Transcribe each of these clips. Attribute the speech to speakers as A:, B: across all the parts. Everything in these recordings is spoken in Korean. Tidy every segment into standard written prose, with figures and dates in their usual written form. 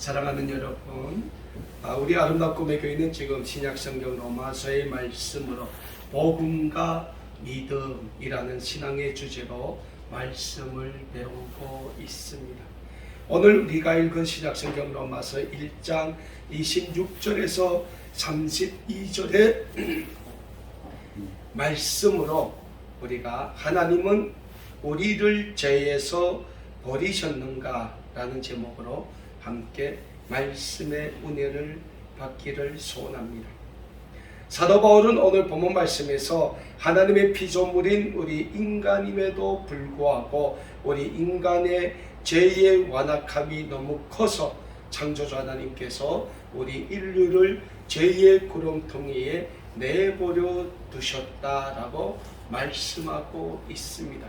A: 사랑하는 여러분, 우리 아름답고 교회는 지금 신약성경 로마서의 말씀으로 복음과 믿음이라는 신앙의 주제로 말씀을 배우고 있습니다. 오늘 우리가 읽은 신약성경 로마서 1장 26절에서 32절의 말씀으로 우리가 하나님은 우리를 죄에서 버리셨는가 라는 제목으로 함께 말씀의 은혜를 받기를 소원합니다. 사도 바울은 오늘 본문 말씀에서 하나님의 피조물인 우리 인간임에도 불구하고 우리 인간의 죄의 완악함이 너무 커서 창조주 하나님께서 우리 인류를 죄의 구렁텅이에 내버려 두셨다라고 말씀하고 있습니다.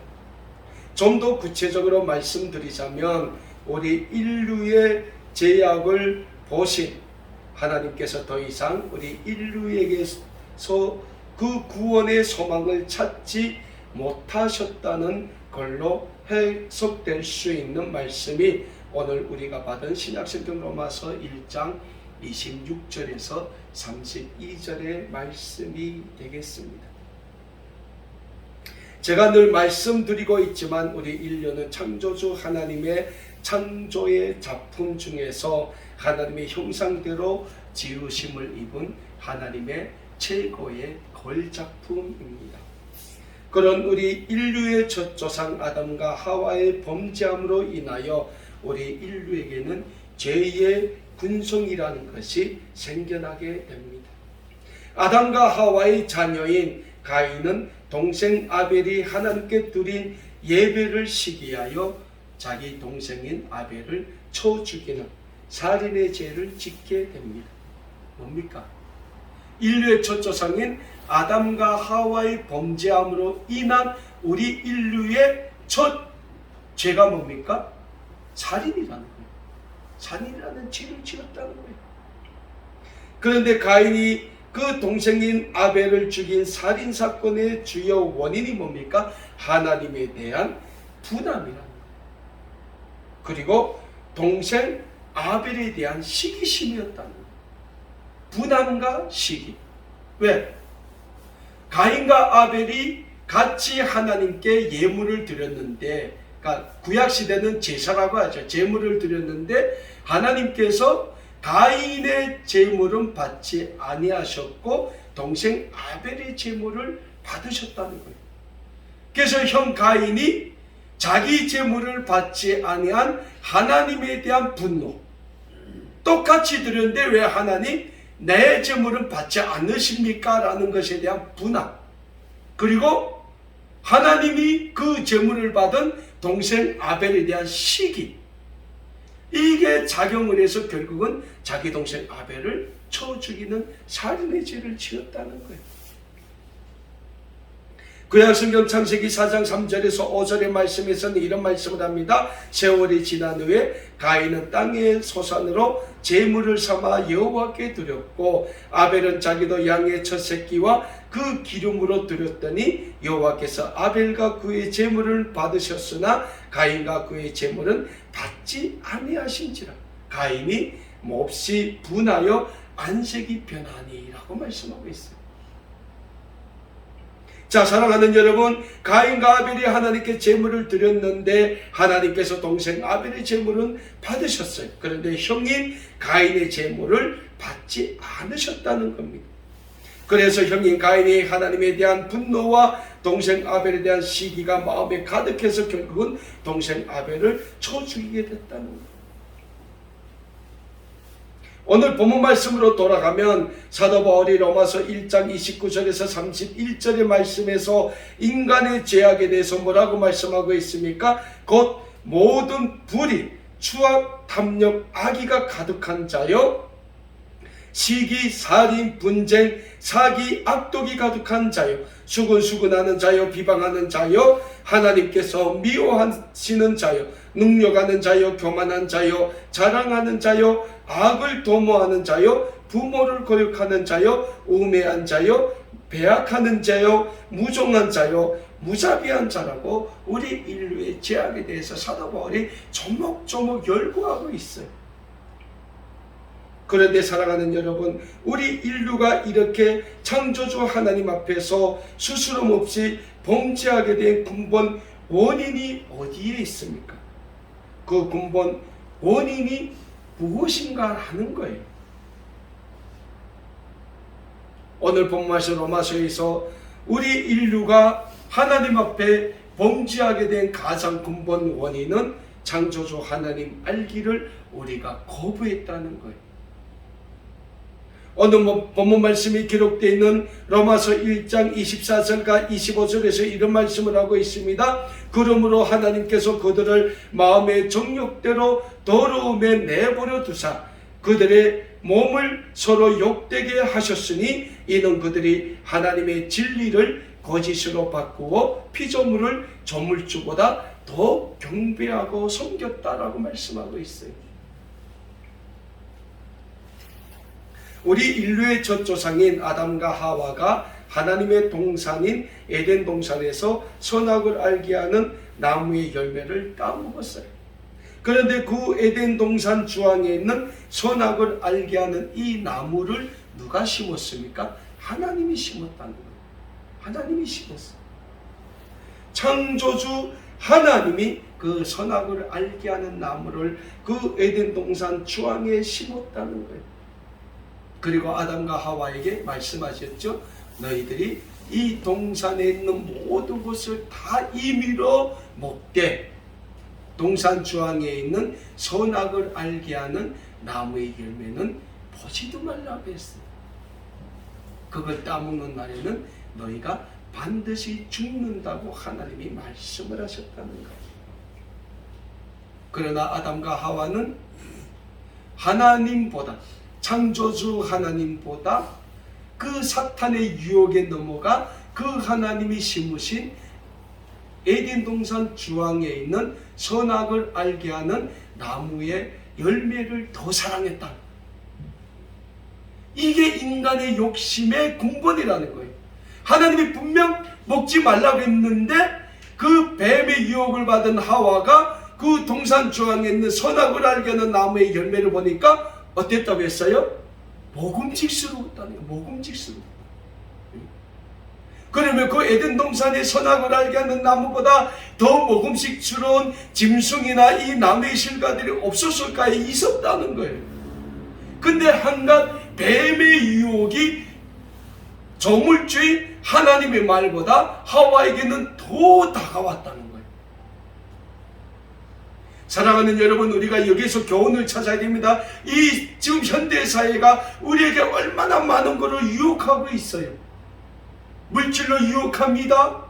A: 좀 더 구체적으로 말씀드리자면 우리 인류의 죄악을 보신 하나님께서 더 이상 우리 인류에게서 그 구원의 소망을 찾지 못하셨다는 걸로 해석될 수 있는 말씀이 오늘 우리가 받은 신약성경 로마서 1장 26절에서 32절의 말씀이 되겠습니다. 제가 늘 말씀드리고 있지만 우리 인류는 창조주 하나님의 창조의 작품 중에서 하나님의 형상대로 지으심을 입은 하나님의 최고의 걸작품입니다. 그런 우리 인류의 첫 조상 아담과 하와의 범죄함으로 인하여 우리 인류에게는 죄의 군성이라는 것이 생겨나게 됩니다. 아담과 하와의 자녀인 가인은 동생 아벨이 하나님께 드린 예배를 시기하여 자기 동생인 아벨을 쳐 죽이는 살인의 죄를 짓게 됩니다. 뭡니까? 인류의 첫 조상인 아담과 하와의 범죄함으로 인한 우리 인류의 첫 죄가 뭡니까? 살인이라는 거예요. 살인이라는 죄를 지었다는 거예요. 그런데 가인이 그 동생인 아벨을 죽인 살인사건의 주요 원인이 뭡니까? 하나님에 대한 분함이라는 거예요. 그리고 동생 아벨에 대한 시기심이었다는 거예요. 분함과 시기. 왜? 가인과 아벨이 같이 하나님께 예물을 드렸는데, 그러니까 구약시대는 제사라고 하죠. 제물을 드렸는데 하나님께서 가인의 제물은 받지 아니하셨고 동생 아벨의 제물을 받으셨다는 거예요. 그래서 형 가인이 자기 제물을 받지 아니한 하나님에 대한 분노, 똑같이 드렸는데 왜 하나님 내 제물은 받지 않으십니까? 라는 것에 대한 분함, 그리고 하나님이 그 제물을 받은 동생 아벨에 대한 시기, 이게 작용을 해서 결국은 자기 동생 아벨을 쳐 죽이는 살인의 죄를 지었다는 거예요. 구약성경 창세기 4장 3절에서 5절의 말씀에서는 이런 말씀을 합니다. 세월이 지난 후에 가인은 땅의 소산으로 제물을 삼아 여호와께 드렸고 아벨은 자기도 양의 첫 새끼와 그 기름으로 드렸더니 여호와께서 아벨과 그의 제물을 받으셨으나 가인과 그의 제물은 받지 아니하신지라. 가인이 몹시 분하여 안색이 변하니라고 말씀하고 있어요. 자, 사랑하는 여러분, 가인과 아벨이 하나님께 제물을 드렸는데 하나님께서 동생 아벨의 제물은 받으셨어요. 그런데 형인 가인의 제물을 받지 않으셨다는 겁니다. 그래서 형인 가인이 하나님에 대한 분노와 동생 아벨에 대한 시기가 마음에 가득해서 결국은 동생 아벨을 쳐 죽이게 됐다는 거예요. 오늘 본문 말씀으로 돌아가면 사도 바울이 로마서 1장 29절에서 31절의 말씀에서 인간의 죄악에 대해서 뭐라고 말씀하고 있습니까? 곧 모든 불의, 추악, 탐욕, 악의가 가득한 자요, 시기, 살인, 분쟁, 사기, 악독이 가득한 자요, 수근수근하는 자요, 비방하는 자요, 하나님께서 미워하시는 자요, 능력하는 자요, 교만한 자요, 자랑하는 자요, 악을 도모하는 자요, 부모를 거역하는 자요, 우매한 자요, 배악하는 자요, 무종한 자요, 무자비한 자라고 우리 인류의 죄악에 대해서 사도 바울이 조목조목 열거하고 있어요. 그런데 사랑하는 여러분, 우리 인류가 이렇게 창조주 하나님 앞에서 스스럼 없이 범죄하게 된 근본 원인이 어디에 있습니까? 그 근본 원인이 무엇인가 하는 거예요. 오늘 본 말씀 로마서에서 우리 인류가 하나님 앞에 범죄하게 된 가장 근본 원인은 창조주 하나님 알기를 우리가 거부했다는 거예요. 오늘 본문 말씀이 기록되어 있는 로마서 1장 24절과 25절에서 이런 말씀을 하고 있습니다. 그러므로 하나님께서 그들을 마음의 정욕대로 더러움에 내버려 두사 그들의 몸을 서로 욕되게 하셨으니 이는 그들이 하나님의 진리를 거짓으로 바꾸어 피조물을 조물주보다 더 경배하고 섬겼다라고 말씀하고 있어요. 우리 인류의 첫 조상인 아담과 하와가 하나님의 동산인 에덴 동산에서 선악을 알게 하는 나무의 열매를 따먹었어요. 그런데 그 에덴 동산 주황에 있는 선악을 알게 하는 이 나무를 누가 심었습니까? 하나님이 심었다는 거예요. 하나님이 심었어요. 창조주 하나님이 그 선악을 알게 하는 나무를 그 에덴 동산 주황에 심었다는 거예요. 그리고 아담과 하와에게 말씀하셨죠. 너희들이 이 동산에 있는 모든 것을 다 임의로 먹되 동산 주황에 있는 선악을 알게 하는 나무의 열매는 보지도 말라고 했어요. 그걸 따먹는 날에는 너희가 반드시 죽는다고 하나님이 말씀을 하셨다는 거예요. 그러나 아담과 하와는 하나님보다 창조주 하나님보다 그 사탄의 유혹에 넘어가 그 하나님이 심으신 에덴 동산 주황에 있는 선악을 알게 하는 나무의 열매를 더 사랑했다. 이게 인간의 욕심의 근본이라는 거예요. 하나님이 분명 먹지 말라고 했는데 그 뱀의 유혹을 받은 하와가 그 동산 주황에 있는 선악을 알게 하는 나무의 열매를 보니까 어땠다고 했어요? 먹음직스러웠다는 거예요. 먹음직스러워. 그러면 그 에덴 동산의 선악을 알게 하는 나무보다 더 먹음직스러운 짐승이나 이 나무의 실과들이 없었을까요? 있었다는 거예요. 근데 한갓 뱀의 유혹이 조물주의 하나님의 말보다 하와에게는 더 다가왔다는 거예요. 사랑하는 여러분, 우리가 여기서 교훈을 찾아야 됩니다. 이 지금 현대사회가 우리에게 얼마나 많은 것을 유혹하고 있어요. 물질로 유혹합니다.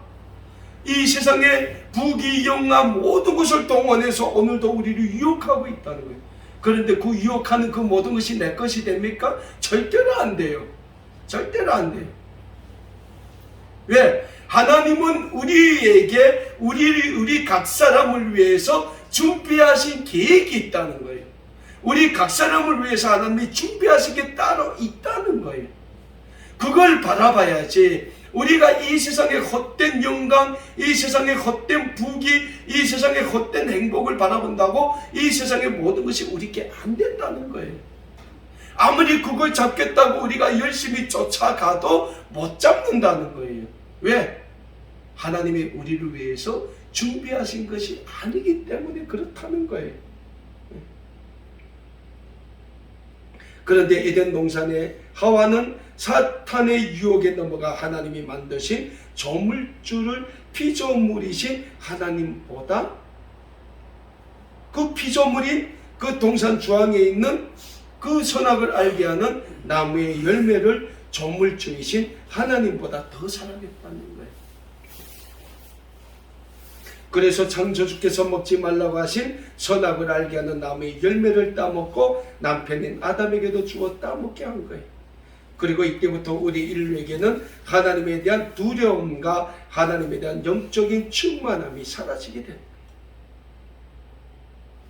A: 이 세상에 부귀 영화 모든 것을 동원해서 오늘도 우리를 유혹하고 있다는 거예요. 그런데 그 유혹하는 그 모든 것이 내 것이 됩니까? 절대로 안 돼요. 절대로 안 돼요. 왜? 하나님은 우리에게 우리 각 사람을 위해서 준비하신 계획이 있다는 거예요. 우리 각 사람을 위해서 하나님이 준비하신 게 따로 있다는 거예요. 그걸 바라봐야지 우리가 이 세상의 헛된 영광, 이 세상의 헛된 부귀, 이 세상의 헛된 행복을 바라본다고 이 세상의 모든 것이 우리께 안 된다는 거예요. 아무리 그걸 잡겠다고 우리가 열심히 쫓아가도 못 잡는다는 거예요. 왜? 하나님이 우리를 위해서 준비하신 것이 아니기 때문에 그렇다는 거예요. 그런데 에덴 동산의 하와는 사탄의 유혹에 넘어가 하나님이 만드신 조물주를 피조물이신 하나님보다 그 피조물인 그 동산 주황에 있는 그 선악을 알게 하는 나무의 열매를 조물주이신 하나님보다 더 사랑했다는 거예요. 그래서 창조주께서 먹지 말라고 하신 선악을 알게 하는 나무의 열매를 따먹고 남편인 아담에게도 주어 따먹게 한 거예요. 그리고 이때부터 우리 인류에게는 하나님에 대한 두려움과 하나님에 대한 영적인 충만함이 사라지게 됩니다.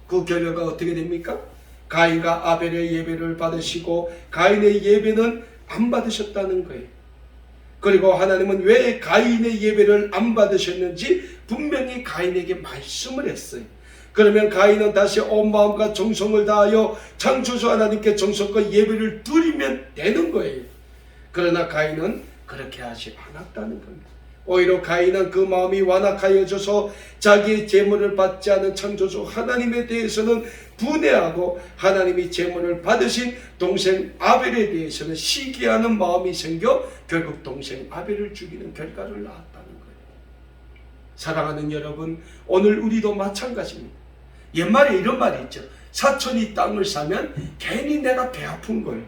A: 그 결과가 어떻게 됩니까? 가인과 아벨의 예배를 받으시고 가인의 예배는 안 받으셨다는 거예요. 그리고 하나님은 왜 가인의 예배를 안 받으셨는지 분명히 가인에게 말씀을 했어요. 그러면 가인은 다시 온 마음과 정성을 다하여 창조주 하나님께 정성과 예배를 드리면 되는 거예요. 그러나 가인은 그렇게 하지 않았다는 겁니다. 오히려 가인은 그 마음이 완악하여져서 자기의 제물을 받지 않은 창조주 하나님에 대해서는 분해하고 하나님이 제물을 받으신 동생 아벨에 대해서는 시기하는 마음이 생겨 결국 동생 아벨을 죽이는 결과를 낳았다는 거예요. 사랑하는 여러분, 오늘 우리도 마찬가지입니다. 옛말에 이런 말이 있죠. 사촌이 땅을 사면 괜히 내가 배 아픈 거예요.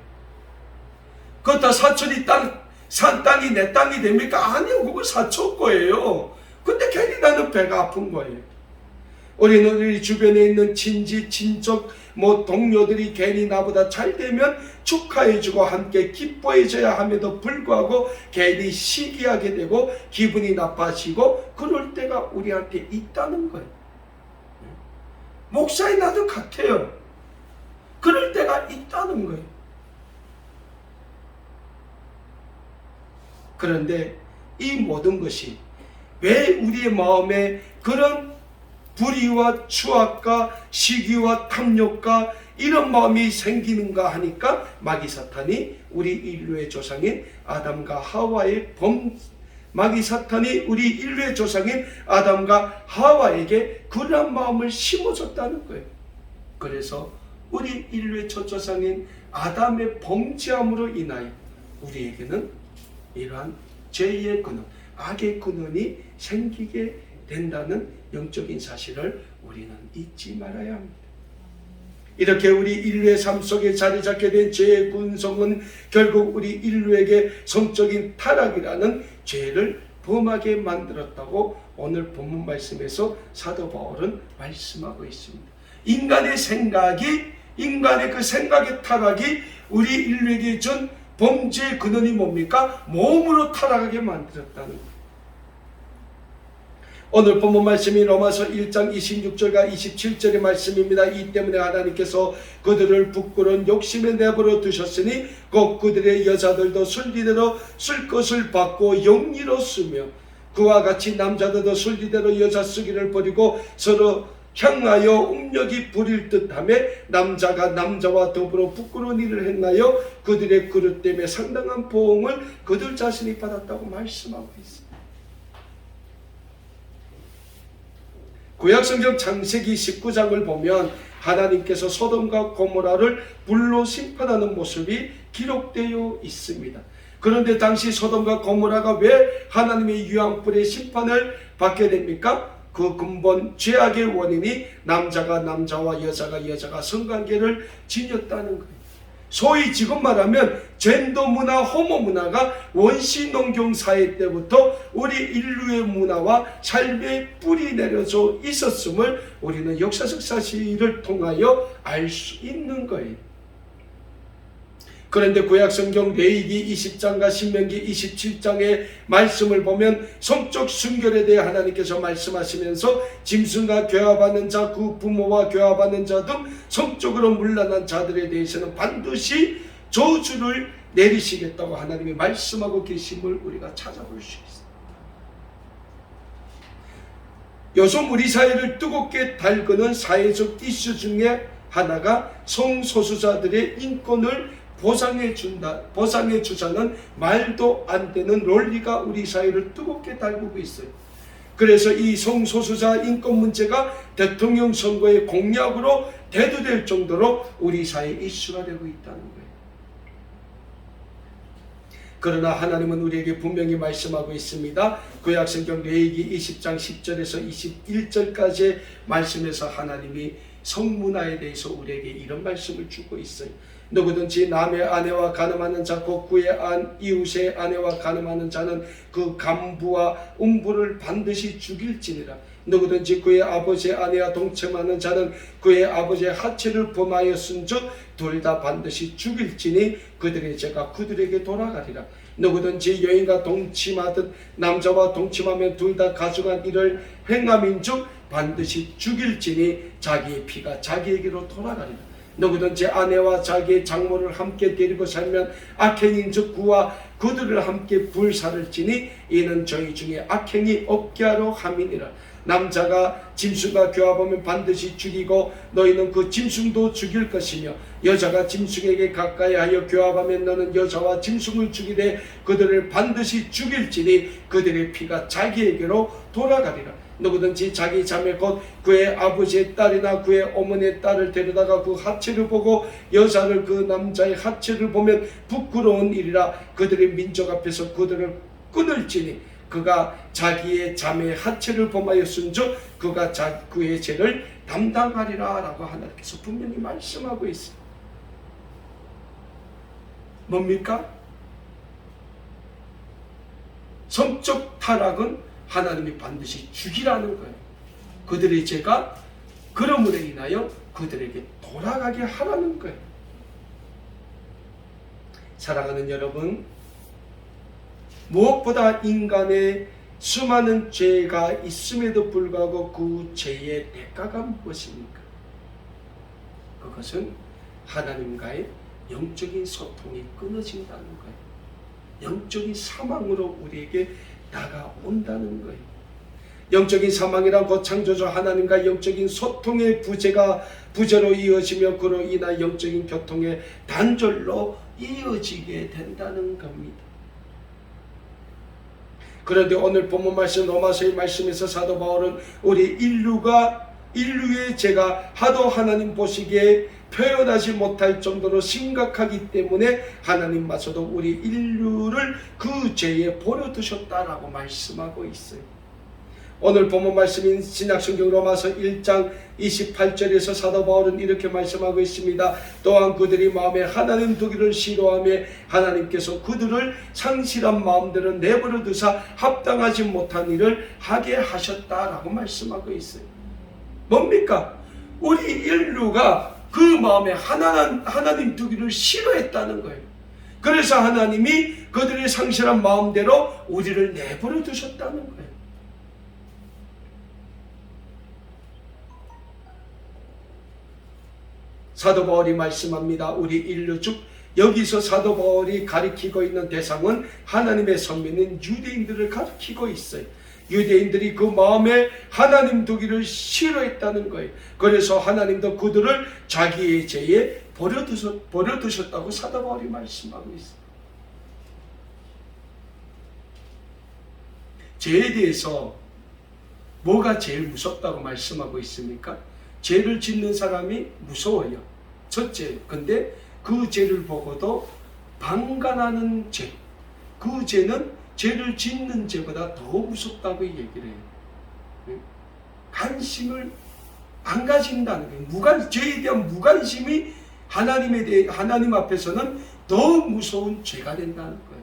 A: 그렇다 사촌이 산 땅이 내 땅이 됩니까? 아니요, 그거 사촌 거예요. 근데 괜히 나는 배가 아픈 거예요. 우리는 우리 주변에 있는 친지, 친족, 동료들이 괜히 나보다 잘 되면 축하해주고 함께 기뻐해줘야 함에도 불구하고 괜히 시기하게 되고 기분이 나빠지고 그럴 때가 우리한테 있다는 거예요. 목사의 나도 같아요. 그럴 때가 있다는 거예요. 그런데 이 모든 것이 왜 우리의 마음에 그런 불의와 추악과 시기와 탐욕과 이런 마음이 생기는가 하니까 마귀 사탄이 우리 인류의 조상인 아담과 하와의 마귀 사탄이 우리 인류의 조상인 아담과 하와에게 그런 마음을 심어줬다는 거예요. 그래서 우리 인류의 첫 조상인 아담의 범죄함으로 인하여 우리에게는 이러한 죄의 근원, 악의 근원이 생기게 된다는 영적인 사실을 우리는 잊지 말아야 합니다. 이렇게 우리 인류의 삶 속에 자리 잡게 된 죄의 근성은 결국 우리 인류에게 성적인 타락이라는 죄를 범하게 만들었다고 오늘 본문 말씀에서 사도 바울은 말씀하고 있습니다. 인간의 그 생각의 타락이 우리 인류에게 준 범죄의 근원이 뭡니까? 몸으로 타락하게 만들었다는 거예요. 오늘 본문 말씀이 로마서 1장 26절과 27절의 말씀입니다. 이 때문에 하나님께서 그들을 부끄러운 욕심에 내버려 두셨으니 곧 그들의 여자들도 순리대로 쓸 것을 받고 영리로 쓰며 그와 같이 남자들도 순리대로 여자 쓰기를 버리고 서로 향하여 음욕이 부릴 듯하며 남자가 남자와 더불어 부끄러운 일을 행하여 그들의 그릇 때문에 상당한 보응을 그들 자신이 받았다고 말씀하고 있습니다. 구약성경 창세기 19장을 보면 하나님께서 소돔과 고모라를 불로 심판하는 모습이 기록되어 있습니다. 그런데 당시 소돔과 고모라가 왜 하나님의 유황불의 심판을 받게 됩니까? 그 근본 죄악의 원인이 남자가 남자와 여자가 여자가 성관계를 지녔다는 거예요. 소위 지금 말하면 젠더 문화, 호모 문화가 원시 농경 사회 때부터 우리 인류의 문화와 삶에 뿌리 내려져 있었음을 우리는 역사적 사실을 통하여 알 수 있는 거예요. 그런데 구약성경 레위기 20장과 신명기 27장의 말씀을 보면 성적 순결에 대해 하나님께서 말씀하시면서 짐승과 교합하는 자, 그 부모와 교합하는 자 등 성적으로 문란한 자들에 대해서는 반드시 저주를 내리시겠다고 하나님이 말씀하고 계심을 우리가 찾아볼 수 있습니다. 요즘 우리 사회를 뜨겁게 달구는 사회적 이슈 중에 하나가 성소수자들의 인권을 보상해 주자는 말도 안 되는 논리가 우리 사회를 뜨겁게 달구고 있어요. 그래서 이 성소수자 인권 문제가 대통령 선거의 공약으로 대두될 정도로 우리 사회 이슈가 되고 있다는 거예요. 그러나 하나님은 우리에게 분명히 말씀하고 있습니다. 구약성경 레위기 20장 10절에서 21절까지의 말씀에서 하나님이 성문화에 대해서 우리에게 이런 말씀을 주고 있어요. 누구든지 남의 아내와 간음하는 자 곧 그의 이웃의 아내와 간음하는 자는 그 간부와 음부를 반드시 죽일지니라. 누구든지 그의 아버지의 아내와 동침하는 자는 그의 아버지의 하체를 범하였은즉 둘 다 반드시 죽일지니 그들의 죄가 그들에게 돌아가리라. 누구든지 여인과 동침하듯 남자와 동침하면 둘 다 가증한 일을 행함인즉 반드시 죽일지니 자기의 피가 자기에게로 돌아가리라. 누구든지 아내와 자기의 장모를 함께 데리고 살면 악행인즉 그와 그들을 함께 불사를 지니 이는 저희 중에 악행이 없게 하려 함이니라. 남자가 짐승과 교합하면 반드시 죽이고 너희는 그 짐승도 죽일 것이며 여자가 짐승에게 가까이하여 교합하면 너는 여자와 짐승을 죽이되 그들을 반드시 죽일지니 그들의 피가 자기에게로 돌아가리라. 누구든지 자기 자매 곧 그의 아버지의 딸이나 그의 어머니의 딸을 데려다가 그 하체를 보고 여자를 그 남자의 하체를 보면 부끄러운 일이라. 그들의 민족 앞에서 그들을 끊을지니 그가 자기의 자매의 하체를 범하였은즉 그가 그의 죄를 담당하리라 라고 하나님께서 분명히 말씀하고 있어요. 뭡니까? 성적 타락은 하나님이 반드시 죽이라는 거예요. 그들의 죄가 그러므로 인하여 그들에게 돌아가게 하라는 거예요. 사랑하는 여러분, 무엇보다 인간의 수많은 죄가 있음에도 불구하고 그 죄의 대가가 무엇입니까? 그것은 하나님과의 영적인 소통이 끊어진다는 거예요. 영적인 사망으로 우리에게 다가온다는 거예요. 영적인 사망이란 곧 창조주 하나님과 영적인 소통의 부재로 이어지며 그로 인한 영적인 교통의 단절로 이어지게 된다는 겁니다. 그런데 오늘 본문 말씀 로마서의 말씀에서 사도 바울은 우리 인류의 죄가 하도 하나님 보시기에 표현하지 못할 정도로 심각하기 때문에 하나님마저도 우리 인류를 그 죄에 버려두셨다라고 말씀하고 있어요. 오늘 본문 말씀인 신약성경 로마서 1장 28절에서 사도 바울은 이렇게 말씀하고 있습니다. 또한 그들이 마음에 하나님 두기를 싫어하며 하나님께서 그들을 상실한 마음대로 내버려 두사 합당하지 못한 일을 하게 하셨다라고 말씀하고 있어요. 뭡니까? 우리 인류가 그 마음에 하나님 두기를 싫어했다는 거예요. 그래서 하나님이 그들의 상실한 마음대로 우리를 내버려 두셨다는 거예요. 사도 바울이 말씀합니다. 우리 인류 즉 여기서 사도 바울이 가리키고 있는 대상은 하나님의 선민인 유대인들을 가리키고 있어요. 유대인들이 그 마음에 하나님 두기를 싫어했다는 거예요. 그래서 하나님도 그들을 자기의 죄에 버려두셨다고 사도 바울이 말씀하고 있어요. 죄에 대해서 뭐가 제일 무섭다고 말씀하고 있습니까? 죄를 짓는 사람이 무서워요. 첫째, 근데 그 죄를 보고도 방관하는 죄, 그 죄는 죄를 짓는 죄보다 더 무섭다고 얘기를 해요. 관심을 안 가진다는 거예요. 죄에 대한 무관심이 하나님 앞에서는 더 무서운 죄가 된다는 거예요.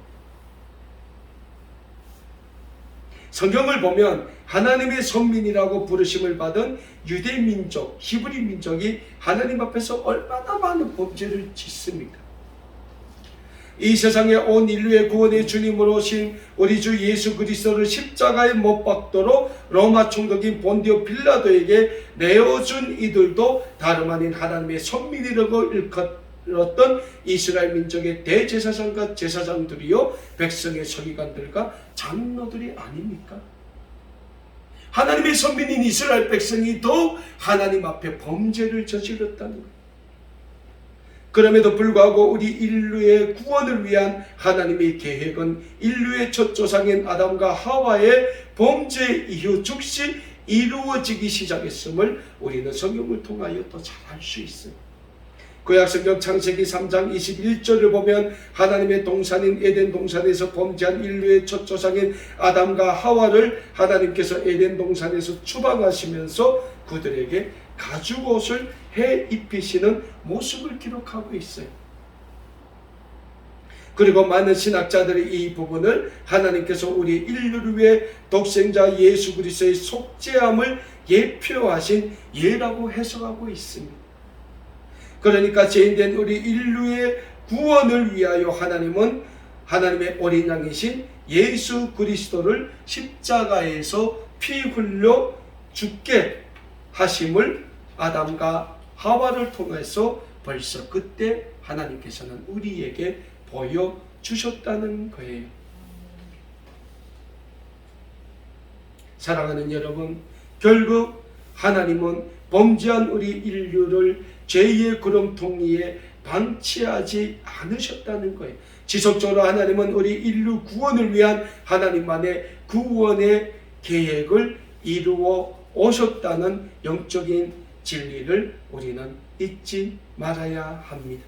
A: 성경을 보면 하나님의 선민이라고 부르심을 받은 유대 민족, 히브리 민족이 하나님 앞에서 얼마나 많은 범죄를 짓습니까? 이 세상에 온 인류의 구원의 주님으로 오신 우리 주 예수 그리스도를 십자가에 못 박도록 로마 총독인 본디오 빌라도에게 내어준 이들도 다름 아닌 하나님의 선민이라고 일컬었던 이스라엘 민족의 대제사장과 제사장들이요 백성의 서기관들과 장로들이 아닙니까? 하나님의 선민인 이스라엘 백성이 더욱 하나님 앞에 범죄를 저질렀다는 거예요. 그럼에도 불구하고 우리 인류의 구원을 위한 하나님의 계획은 인류의 첫 조상인 아담과 하와의 범죄 이후 즉시 이루어지기 시작했음을 우리는 성경을 통하여 또 잘 알 수 있어요. 구약성경 창세기 3장 21절을 보면 하나님의 동산인 에덴 동산에서 범죄한 인류의 첫 조상인 아담과 하와를 하나님께서 에덴 동산에서 추방하시면서 그들에게 가죽옷을 해 입히시는 모습을 기록하고 있어요. 그리고 많은 신학자들이 이 부분을 하나님께서 우리 인류를 위해 독생자 예수 그리스도의 속죄함을 예표하신 예라고 해석하고 있습니다. 그러니까 죄인된 우리 인류의 구원을 위하여 하나님은 하나님의 어린 양이신 예수 그리스도를 십자가에서 피 흘려 죽게 하심을 아담과 하와를 통해서 벌써 그때 하나님께서는 우리에게 보여주셨다는 거예요. 사랑하는 여러분, 결국 하나님은 범죄한 우리 인류를 죄의 구렁텅이에 방치하지 않으셨다는 거예요. 지속적으로 하나님은 우리 인류 구원을 위한 하나님만의 구원의 계획을 이루어 오셨다는 영적인 진리를 우리는 잊지 말아야 합니다.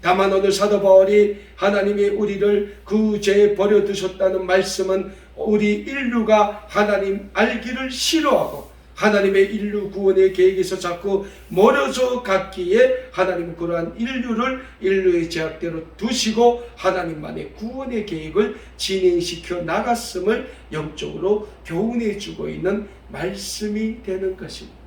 A: 다만 오늘 사도 바울이 하나님이 우리를 그 죄에 버려두셨다는 말씀은 우리 인류가 하나님 알기를 싫어하고 하나님의 인류 구원의 계획에서 자꾸 멀어져 갔기에 하나님은 그러한 인류의 제약대로 두시고 하나님만의 구원의 계획을 진행시켜 나갔음을 영적으로 교훈해 주고 있는 말씀이 되는 것입니다.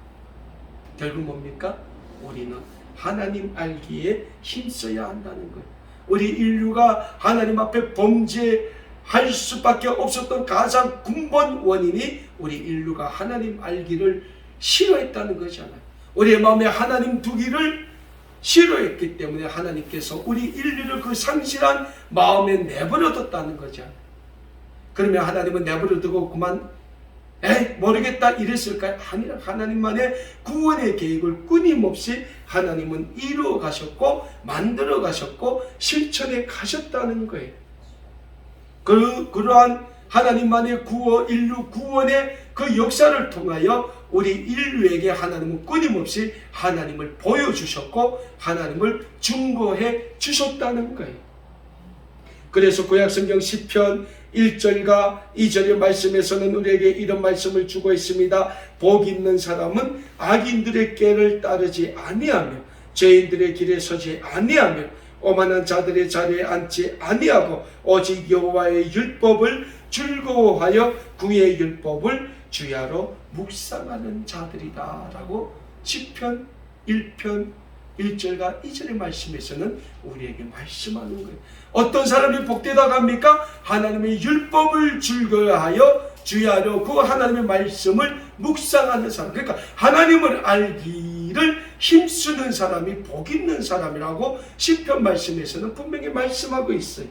A: 결국 뭡니까? 우리는 하나님 알기에 힘써야 한다는 거예요. 우리 인류가 하나님 앞에 범죄할 수밖에 없었던 가장 근본 원인이 우리 인류가 하나님 알기를 싫어했다는 거잖아요. 우리의 마음에 하나님 두기를 싫어했기 때문에 하나님께서 우리 인류를 그 상실한 마음에 내버려뒀다는 거잖아요. 그러면 하나님은 내버려두고 그만 모르겠다 이랬을까요? 아니라 하나님만의 구원의 계획을 끊임없이 하나님은 이루어 가셨고 만들어 가셨고 실천해 가셨다는 거예요. 그러한 하나님만의 인류 구원의 그 역사를 통하여 우리 인류에게 하나님은 끊임없이 하나님을 보여주셨고 하나님을 증거해 주셨다는 거예요. 그래서 구약성경 시편 1절과 2절의 말씀에서는 우리에게 이런 말씀을 주고 있습니다. 복 있는 사람은 악인들의 꾀를 따르지 아니하며 죄인들의 길에 서지 아니하며 오만한 자들의 자리에 앉지 아니하고 오직 여호와의 율법을 즐거워하여 그의 율법을 주야로 묵상하는 자들이다 라고 시편 1편 1절과 2절의 말씀에서는 우리에게 말씀하는 거예요. 어떤 사람이 복되다 갑니까? 하나님의 율법을 즐거워하여 주야로 그 하나님의 말씀을 묵상하는 사람. 그러니까 하나님을 알기를 힘쓰는 사람이 복 있는 사람이라고 시편 말씀에서는 분명히 말씀하고 있어요.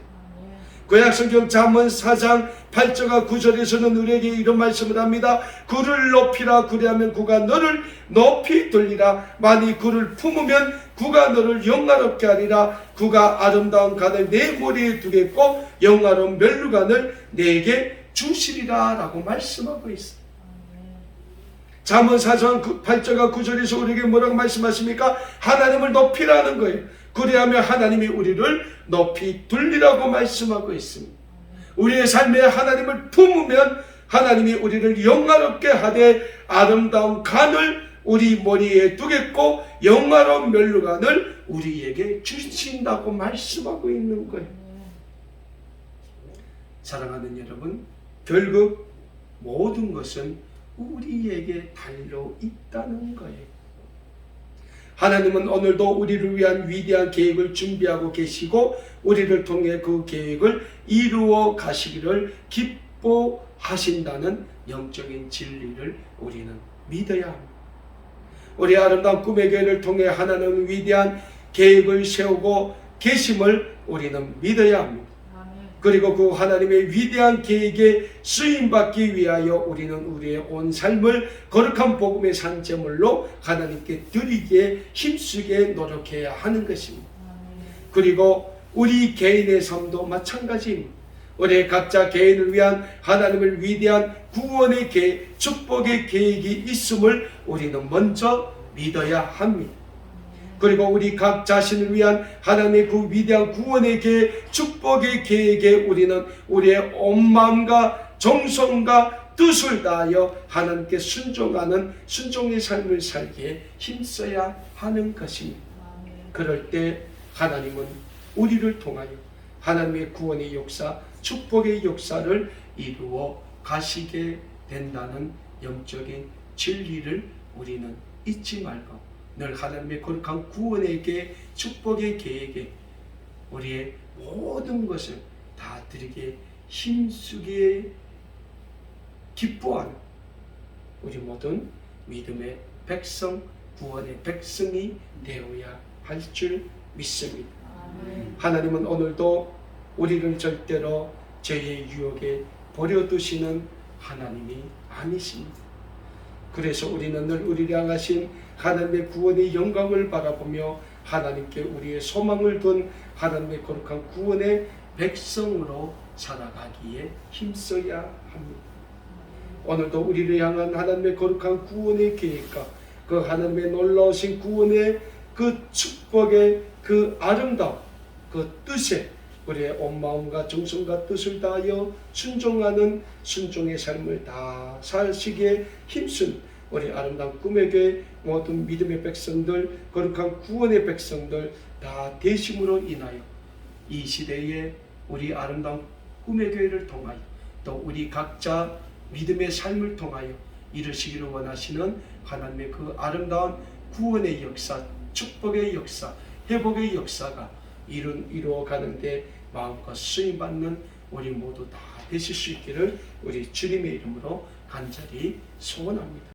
A: 구약성경 잠언 4장 8절과 9절에서는 우리에게 이런 말씀을 합니다. 그를 높이라 그리하면 그가 너를 높이 들리라. 만일 그를 품으면 그가 너를 영화롭게 하리라. 그가 아름다운 간을 내 머리에 두겠고 영화로운 멸루간을 내게 주시리라 라고 말씀하고 있어요. 잠언 4장 8절과 9절에서 우리에게 뭐라고 말씀하십니까? 하나님을 높이라는 거예요. 그리하면 하나님이 우리를 높이 들리라고 말씀하고 있습니다. 우리의 삶에 하나님을 품으면 하나님이 우리를 영화롭게 하되 아름다운 간을 우리 머리에 두겠고 영화로운 멸루간을 우리에게 주신다고 말씀하고 있는 거예요. 사랑하는 여러분, 결국 모든 것은 우리에게 달려 있다는 거예요. 하나님은 오늘도 우리를 위한 위대한 계획을 준비하고 계시고 우리를 통해 그 계획을 이루어 가시기를 기뻐하신다는 영적인 진리를 우리는 믿어야 합니다. 우리 아름다운 꿈의 교회를 통해 하나님은 위대한 계획을 세우고 계심을 우리는 믿어야 합니다. 그리고 그 하나님의 위대한 계획에 쓰임받기 위하여 우리는 우리의 온 삶을 거룩한 복음의 산제물로 하나님께 드리기에 힘쓰게 노력해야 하는 것입니다. 그리고 우리 개인의 삶도 마찬가지입니다. 우리 각자 개인을 위한 하나님을 위대한 구원의 계획, 축복의 계획이 있음을 우리는 먼저 믿어야 합니다. 그리고 우리 각 자신을 위한 하나님의 그 위대한 구원의 계획, 축복의 계획에 우리는 우리의 온 마음과 정성과 뜻을 다하여 하나님께 순종하는 순종의 삶을 살기에 힘써야 하는 것입니다. 그럴 때 하나님은 우리를 통하여 하나님의 구원의 역사, 축복의 역사를 이루어 가시게 된다는 영적인 진리를 우리는 잊지 말고 늘 하나님의 거룩한 구원의 계획, 축복의 계획에 우리의 모든 것을 다 드리게 힘쓰게 기뻐하는 우리 모든 믿음의 백성, 구원의 백성이 되어야 할 줄 믿습니다. 하나님은 오늘도 우리를 절대로 죄의 유혹에 버려두시는 하나님이 아니십니다. 그래서 우리는 늘 우리를 향하신 하나님의 구원의 영광을 바라보며 하나님께 우리의 소망을 둔 하나님의 거룩한 구원의 백성으로 살아가기에 힘써야 합니다. 오늘도 우리를 향한 하나님의 거룩한 구원의 계획과 그 하나님의 놀라우신 구원의 그 축복의 그 아름다움, 그 뜻에 우리의 온 마음과 정성과 뜻을 다하여 순종하는 순종의 삶을 다 사시기에 힘쓴 우리 아름다운 꿈의 교회 모든 믿음의 백성들, 거룩한 구원의 백성들 다 되심으로 인하여 이 시대에 우리 아름다운 꿈의 교회를 통하여 또 우리 각자 믿음의 삶을 통하여 이루시기를 원하시는 하나님의 그 아름다운 구원의 역사, 축복의 역사, 회복의 역사가 이루어가는데 마음껏 쓰임받는 우리 모두 다 되실 수 있기를 우리 주님의 이름으로 간절히 소원합니다.